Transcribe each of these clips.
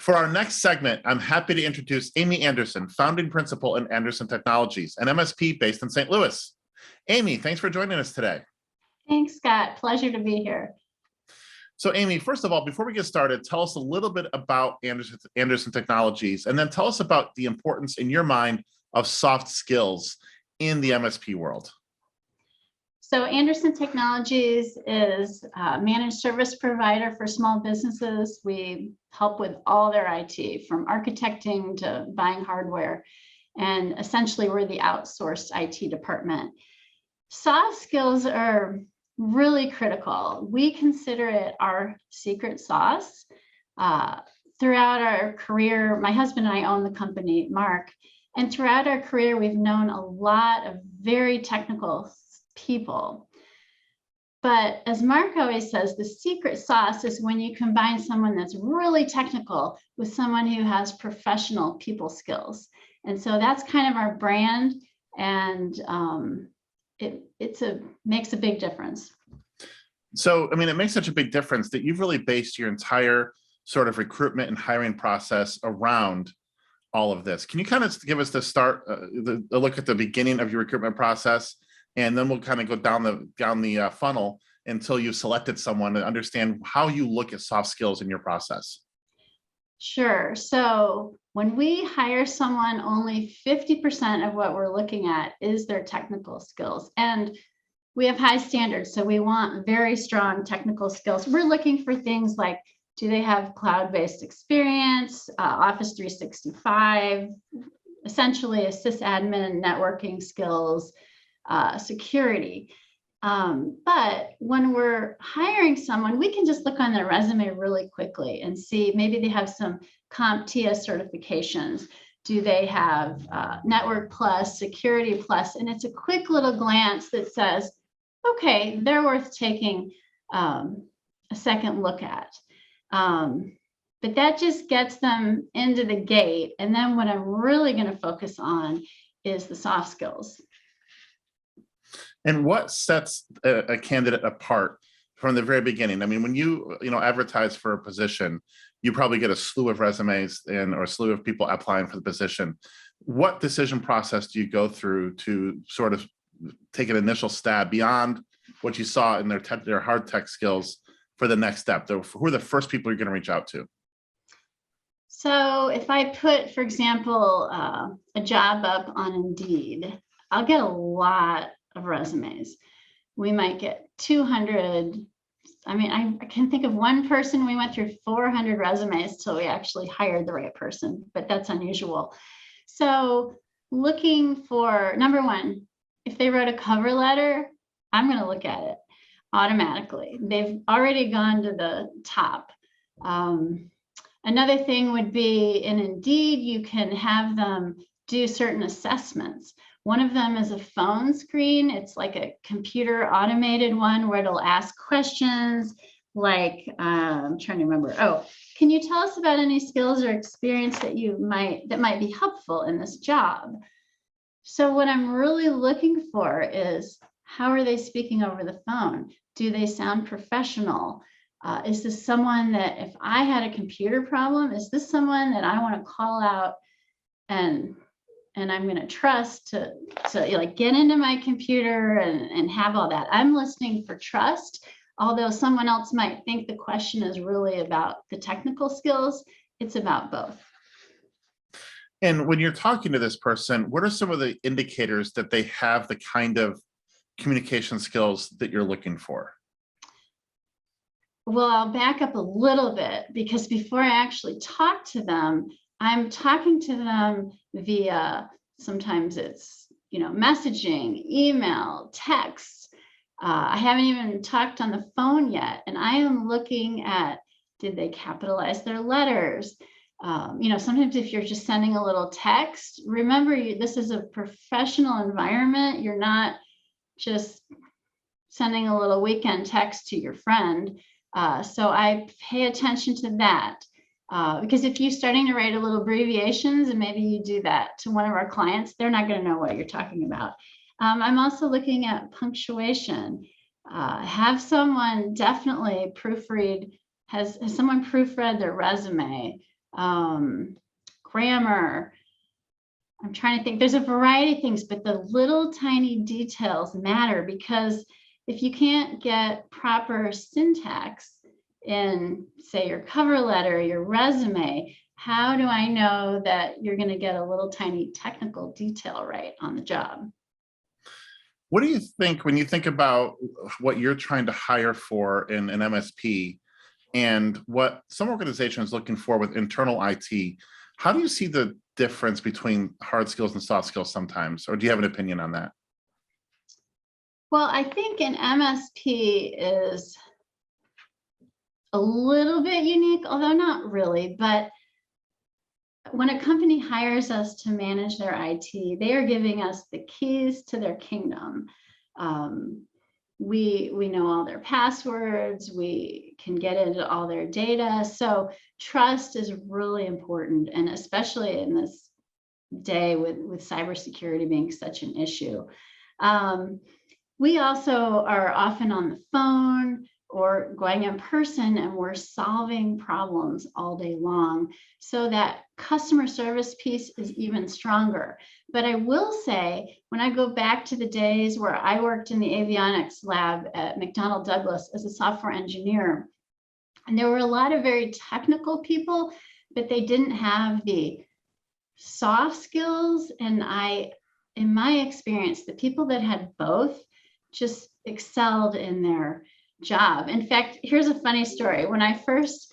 For our next segment, I'm happy to introduce Amy Anderson, founding principal in Anderson Technologies, an MSP based in St. Louis. Amy, thanks for joining us today. Thanks, Scott. Pleasure to be here. So Amy, first of all, before we get started, tell us a little bit about Anderson Technologies, and then tell us about the importance in your mind of soft skills in the MSP world. So Anderson Technologies is a managed service provider for small businesses. We help with all their IT, from architecting to buying hardware. And essentially, we're the outsourced IT department. Soft skills are really critical. We consider it our secret sauce. Throughout our career, my husband and I own the company, Mark, and throughout our career, we've known a lot of very technical people. But as Mark always says, the secret sauce is when you combine someone that's really technical with someone who has professional people skills. And so that's kind of our brand, and it makes a big difference. So, I mean, it makes such a big difference that you've really based your entire sort of recruitment and hiring process around all of this. Can you kind of give us the start, a look at the beginning of your recruitment process, and then we'll kind of go down the funnel until you've selected someone and understand how you look at soft skills in your process? Sure. So when we hire someone, only 50% of what we're looking at is their technical skills. And we have high standards, so we want very strong technical skills. We're looking for things like, do they have cloud-based experience, Office 365, essentially a sysadmin, networking skills, security. But when we're hiring someone, we can just look on their resume really quickly and see maybe they have some CompTIA certifications. Do they have Network Plus, Security Plus? And it's a quick little glance that says, okay, they're worth taking a second look at. But that just gets them into the gate. And then what I'm really going to focus on is the soft skills. And what sets a candidate apart from the very beginning? I mean, when you advertise for a position, you probably get a slew of resumes or a slew of people applying for the position. What decision process do you go through to sort of take an initial stab beyond what you saw in their hard tech skills for the next step? Who are the first people you're going to reach out to? So if I put, for example, a job up on Indeed, I'll get a lot of resumes. We might get 200. I mean, I can think of one person, we went through 400 resumes till we actually hired the right person, but that's unusual. So looking for, number one, if they wrote a cover letter, I'm going to look at it automatically. They've already gone to the top. Another thing would be in Indeed, you can have them do certain assessments. One of them is a phone screen. It's like a computer automated one where it'll ask questions like, I'm trying to remember. Oh, can you tell us about any skills or experience that might be helpful in this job? So what I'm really looking for is, how are they speaking over the phone? Do they sound professional? Is this someone that, if I had a computer problem, is this someone that I want to call out and I'm going to trust to like get into my computer and have all that? I'm listening for trust, although someone else might think the question is really about the technical skills. It's about both. And when you're talking to this person, what are some of the indicators that they have the kind of communication skills that you're looking for? Well, I'll back up a little bit, because before I actually talk to them, I'm talking to them via, sometimes it's, messaging, email, text. I haven't even talked on the phone yet. And I am looking at, did they capitalize their letters? Sometimes if you're just sending a little text, remember, this is a professional environment. You're not just sending a little weekend text to your friend. So I pay attention to that. Because if you're starting to write a little abbreviations, and maybe you do that to one of our clients, they're not going to know what you're talking about. I'm also looking at punctuation. Have someone definitely proofread, has someone proofread their resume? grammar. I'm trying to think, there's a variety of things, but the little tiny details matter, because if you can't get proper syntax in, say, your cover letter, your resume, how do I know that you're going to get a little tiny technical detail right on the job? What do you think when you think about what you're trying to hire for in an MSP and what some organizations looking for with internal IT? How do you see the difference between hard skills and soft skills sometimes? Or do you have an opinion on that? Well, I think an MSP is a little bit unique, although not really. But when a company hires us to manage their IT, they are giving us the keys to their kingdom. We know all their passwords, we can get into all their data. So trust is really important, and especially in this day with cybersecurity being such an issue. We also are often on the phone or going in person, and we're solving problems all day long. So that customer service piece is even stronger. But I will say, when I go back to the days where I worked in the avionics lab at McDonnell Douglas as a software engineer, and there were a lot of very technical people, but they didn't have the soft skills. And in my experience, the people that had both just excelled in their job. In fact, here's a funny story. When I first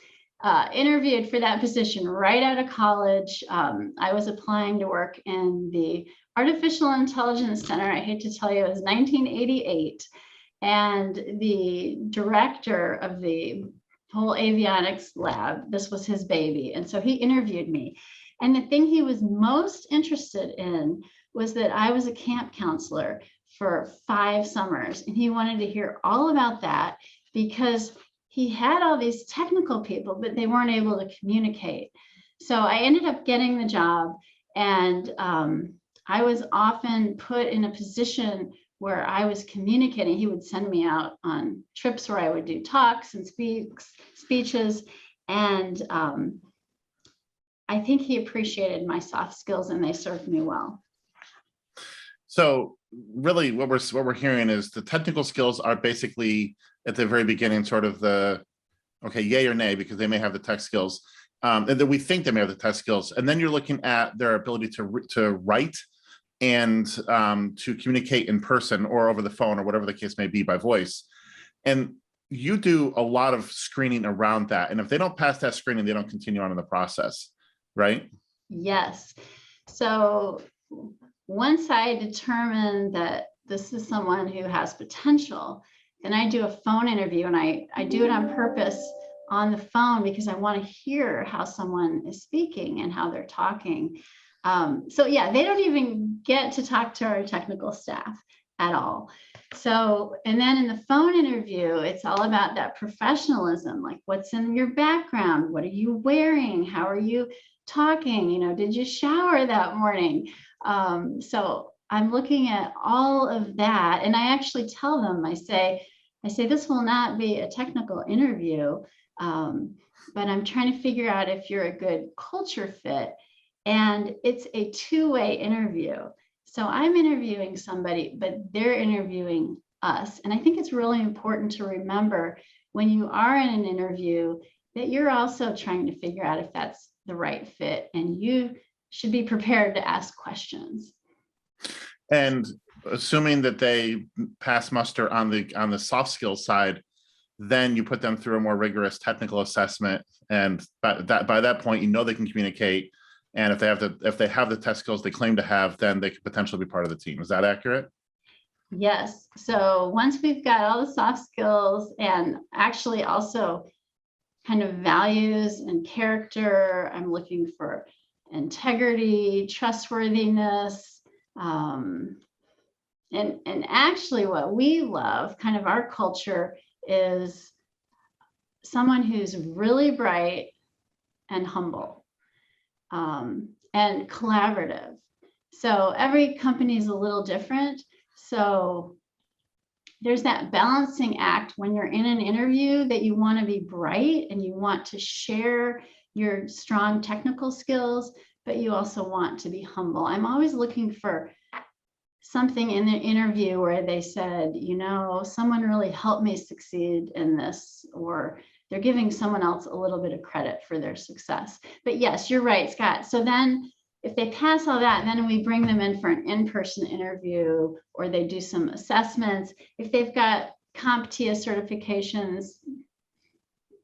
interviewed for that position right out of college, I was applying to work in the Artificial Intelligence Center. I hate to tell you, it was 1988. And the director of the whole avionics lab, this was his baby. And so he interviewed me. And the thing he was most interested in was that I was a camp counselor for 5 summers. And he wanted to hear all about that, because he had all these technical people, but they weren't able to communicate. So I ended up getting the job, and I was often put in a position where I was communicating. He would send me out on trips where I would do talks and speeches. And I think he appreciated my soft skills, and they served me well. So really what we're hearing is the technical skills are basically at the very beginning, sort of the, okay, yay or nay, because they may have the tech skills, and then we think they may have the tech skills. And then you're looking at their ability to write and to communicate in person or over the phone or whatever the case may be by voice. And you do a lot of screening around that. And if they don't pass that screening, they don't continue on in the process, right? Yes. So once I determine that this is someone who has potential, then I do a phone interview, and I do it on purpose on the phone, because I want to hear how someone is speaking and how they're talking. So yeah, they don't even get to talk to our technical staff at all. So, and then in the phone interview, it's all about that professionalism, like what's in your background, what are you wearing, how are you talking, did you shower that morning? So I'm looking at all of that, and I actually tell them, I say, this will not be a technical interview, but I'm trying to figure out if you're a good culture fit. And it's a two-way interview. So I'm interviewing somebody, but they're interviewing us. And I think it's really important to remember, when you are in an interview, that you're also trying to figure out if that's the right fit, and you should be prepared to ask questions. And assuming that they pass muster on the soft skills side, then you put them through a more rigorous technical assessment. And by that point, they can communicate. And if they have the test skills they claim to have, then they could potentially be part of the team. Is that accurate? Yes. So once we've got all the soft skills, and actually also kind of values and character, I'm looking for integrity, trustworthiness, and actually what we love, kind of our culture, is someone who's really bright and humble, and collaborative. So every company is a little different. So there's that balancing act when you're in an interview, that you want to be bright and you want to share your strong technical skills, but you also want to be humble. I'm always looking for something in the interview where they said, someone really helped me succeed in this, or they're giving someone else a little bit of credit for their success. But yes, you're right, Scott. So then if they pass all that, then we bring them in for an in-person interview, or they do some assessments. If they've got CompTIA certifications,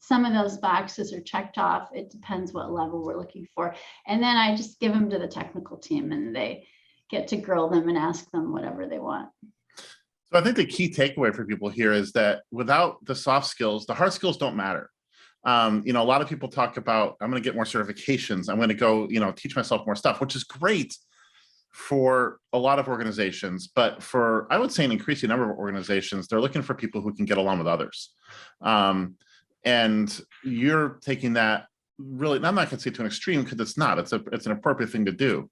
some of those boxes are checked off. It depends what level we're looking for. And then I just give them to the technical team, and they get to grill them and ask them whatever they want. So I think the key takeaway for people here is that without the soft skills, the hard skills don't matter. A lot of people talk about, I'm going to get more certifications. I'm going to go, teach myself more stuff, which is great for a lot of organizations. But for, I would say, an increasing number of organizations, they're looking for people who can get along with others. And you're taking that really, and I'm not going to say to an extreme, because it's not, it's an appropriate thing to do.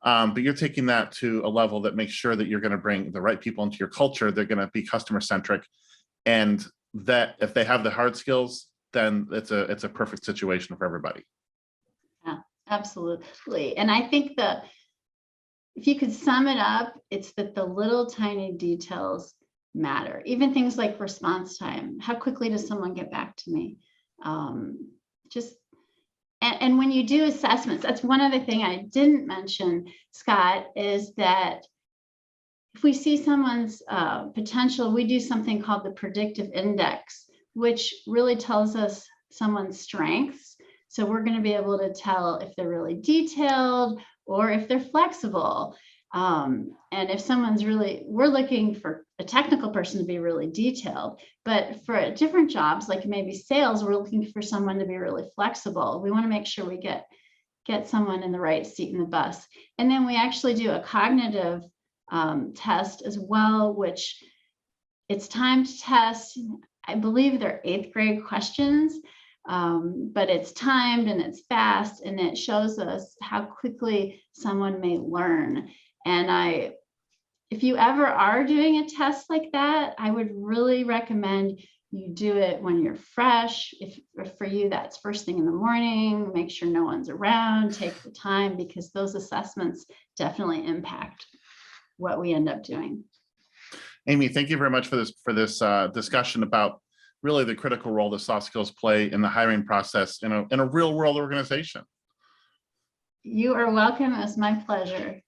But you're taking that to a level that makes sure that you're going to bring the right people into your culture. They're going to be customer centric, and that if they have the hard skills, then it's a perfect situation for everybody. Yeah, absolutely. And I think that if you could sum it up, it's that the little tiny details matter. Even things like response time. How quickly does someone get back to me? And when you do assessments, that's one other thing I didn't mention, Scott, is that if we see someone's potential, we do something called the predictive index, which really tells us someone's strengths. So we're going to be able to tell if they're really detailed or if they're flexible. And if someone's we're looking for a technical person to be really detailed, but for different jobs, like maybe sales, we're looking for someone to be really flexible. We want to make sure we get someone in the right seat in the bus. And then we actually do a cognitive test as well, which it's timed test. I believe they're 8th grade questions, but it's timed and it's fast, and it shows us how quickly someone may learn. And if you ever are doing a test like that, I would really recommend you do it when you're fresh. If for you, that's first thing in the morning, make sure no one's around, take the time, because those assessments definitely impact what we end up doing. Amy, thank you very much for this discussion about really the critical role that soft skills play in the hiring process in a real world organization. You are welcome. It's my pleasure.